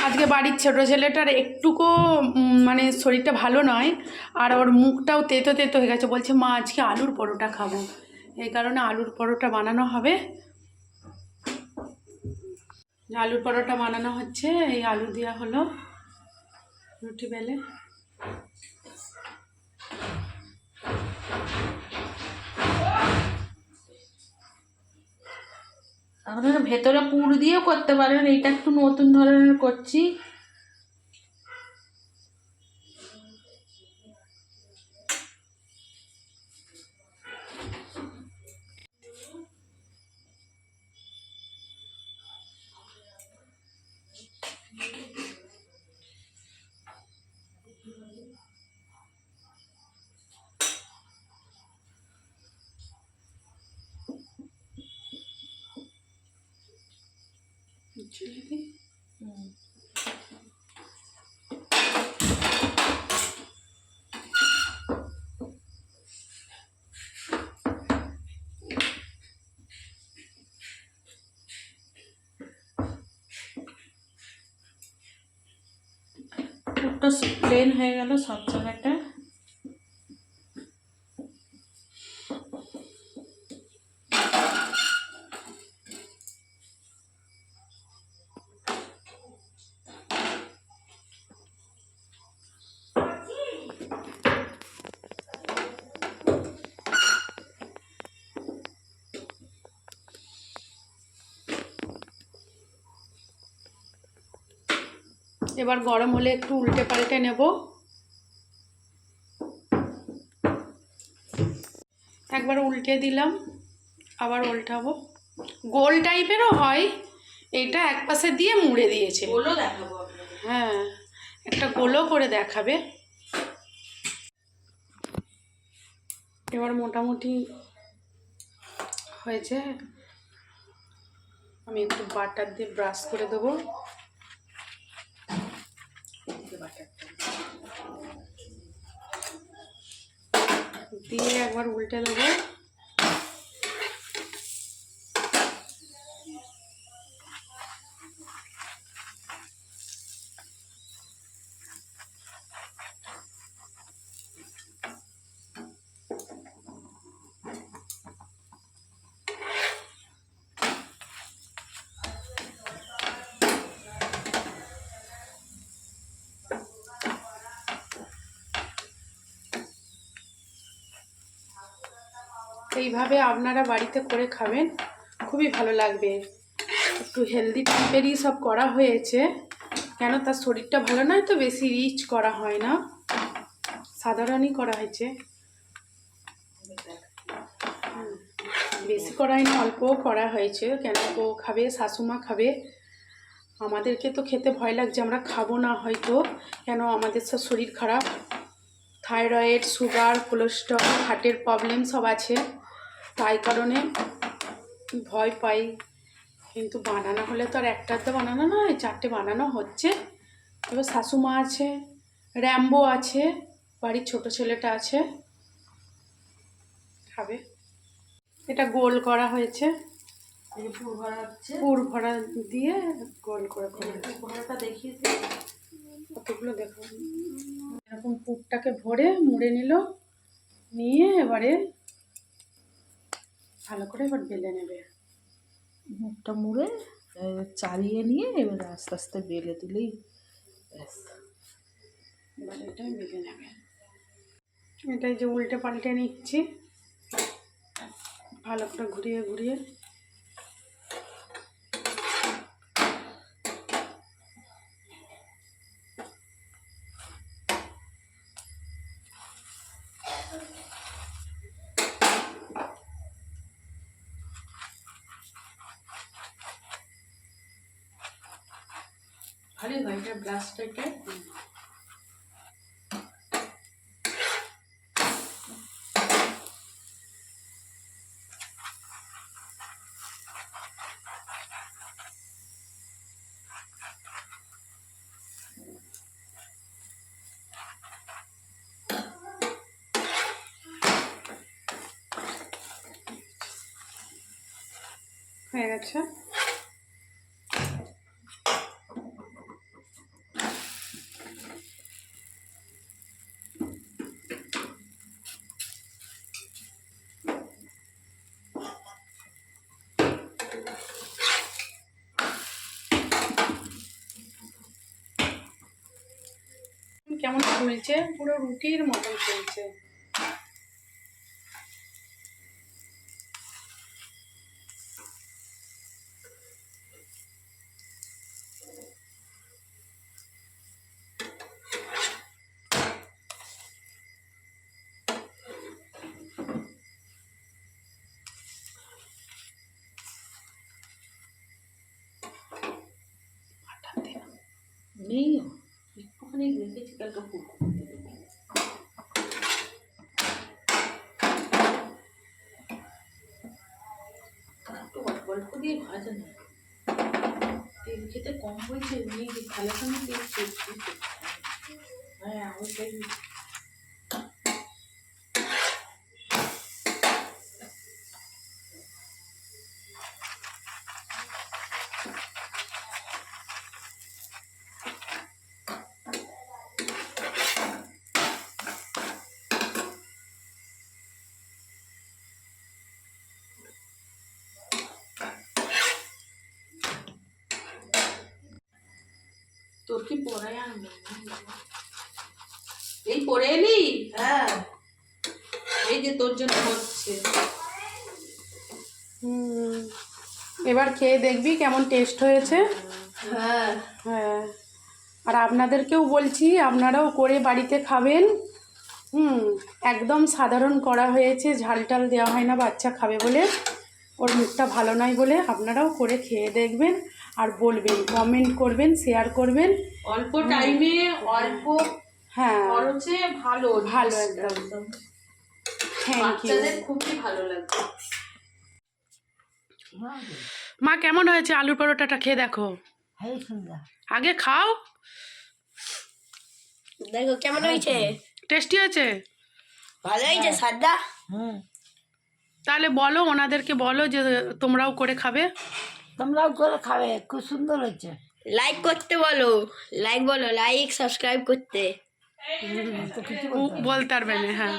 আজকে বাড়ির ছোটো ছেলেটার একটুকু মানে শরীরটা ভালো নয়, আর ওর মুখটাও তেতো তেতো হয়ে গেছে। বলছে মা আজকে আলুর পরোটা খাবো, এই কারণে আলুর পরোটা বানানো হবে। আলুর পরোটা বানানো হচ্ছে, এই আলু দেওয়া হলো রুটি বেলে। আপনারা ভেতরে পুর দিয়েও করতে পারেন, এইটা একটু নতুন ধরনের করছি। পুরটা প্লেন হয়ে গেল সব জায়গাটা। এবার গরম হলে একটু উল্টে পাল্টে নেব। একবার উল্টে দিলাম, আবার উল্টাবো। গোল টাইপেরও হয়, এইটা এক পাশে দিয়ে মুড়ে দিয়েছে। গোলও দেখাবো, হ্যাঁ, একটা গোলও করে দেখাবে। এবার মোটামুটি হয়েছে। আমি একটু বাটার দিয়ে ব্রাশ করে দেবো। দিয়ে একবার উল্টে দেবো। এইভাবে আপনারা বাড়িতে করে খাবেন, খুবই ভালো লাগবে। একটু হেলদি টাইপেরই সব করা হয়েছে, কেন তার শরীরটা ভালো নয় তো, বেশি রিচ করা হয় না, সাধারণই করা হয়েছে। বেশি করা হয়নি, অল্পও করা হয়েছে। কেন ও খাবে, শাশুমা খাবে, আমাদেরকে তো খেতে ভয় লাগছে, আমরা খাবো না হয়তো, কেন আমাদের সব শরীর খারাপ, থাইরয়েড, সুগার, কোলেস্ট্রল, হার্টের প্রবলেম সব আছে, তাই কারণে ভয় পাই। কিন্তু বানানো হলে তো আর একটা তো বানানো নয়, 4টে বানানো হচ্ছে। এবার শাশুমা আছে, র্যাম্বো আছে, বাড়ির ছোট ছেলেটা আছে, খাবে। এটা গোল করা হয়েছে, পুর ভরা হচ্ছে। পুর ভরা দিয়ে গোল করে করে পুরোটা দেখিয়ে কতগুলো দেখো। এরকম পুরটাকে ভরে মুড়ে নিল, নিয়ে এবারে ভালো করে এবার বেলে নেবে। মুখটা মুড়ে চালিয়ে নিয়ে এবার আস্তে আস্তে বেলে দিলেই ব্যাস। এবার এটাই বেলে নেবে। এটাই যে উল্টে পাল্টে নিচ্ছি ভালো করে ঘুরিয়ে ঘুরিয়ে। ভালোই হয় এটা, ব্রাশটা এটা হয়ে গেছে। কেমন ফুলছে, পুরো রুটির মতন ফুলছে। নেই একটুখানি রেখেছি, কালকে ফুলকপি দেবো। একটু অল্প অল্প দিয়ে ভাজা না, তেল খেতে কম হয়েছে, নিয়ে থালাখানি তেল চেয়েছি। হ্যাঁ ওইটাই। তোর কি পড়ায় আর এই পড়ে এলি? হ্যাঁ এই যে তোর জন্য হচ্ছে। এবার খেয়ে দেখবি কেমন টেস্ট হয়েছে। হ্যাঁ হ্যাঁ, আর আপনাদেরকেও বলছি আপনারাও করে বাড়িতে খাবেন। একদম সাধারণ করা হয়েছে, ঝাল টাল দেওয়া হয় না বাচ্চা খাবে বলে, ওর মুখটা ভালো নয় বলে। আপনারাও করে খেয়ে দেখবেন আর বলবেন, কমেন্ট করবেন, শেয়ার করবেন। অল্প টাইমে অল্প হ্যাঁ খরচে ভালো ভালো একদম। Thank you. বাচ্চাদের খুবই ভালো লাগবে। মা কেমন হয়েছে আলুর পরোটাটা? খেয়ে দেখো, আগে খাও। দেখো কেমন হয়েছে, টেস্টি হয়েছে? ভালো হয়েছে সাদা। তাহলে বলো, ওনাদেরকে বলো যে তোমরাও করে খাবে। তোমরাও করে খাবে, খুব সুন্দর হয়েছে। লাইক করতে বলো, লাইক বলো, লাইক সাবস্ক্রাইব করতে। বলতে পারবে না। হ্যাঁ।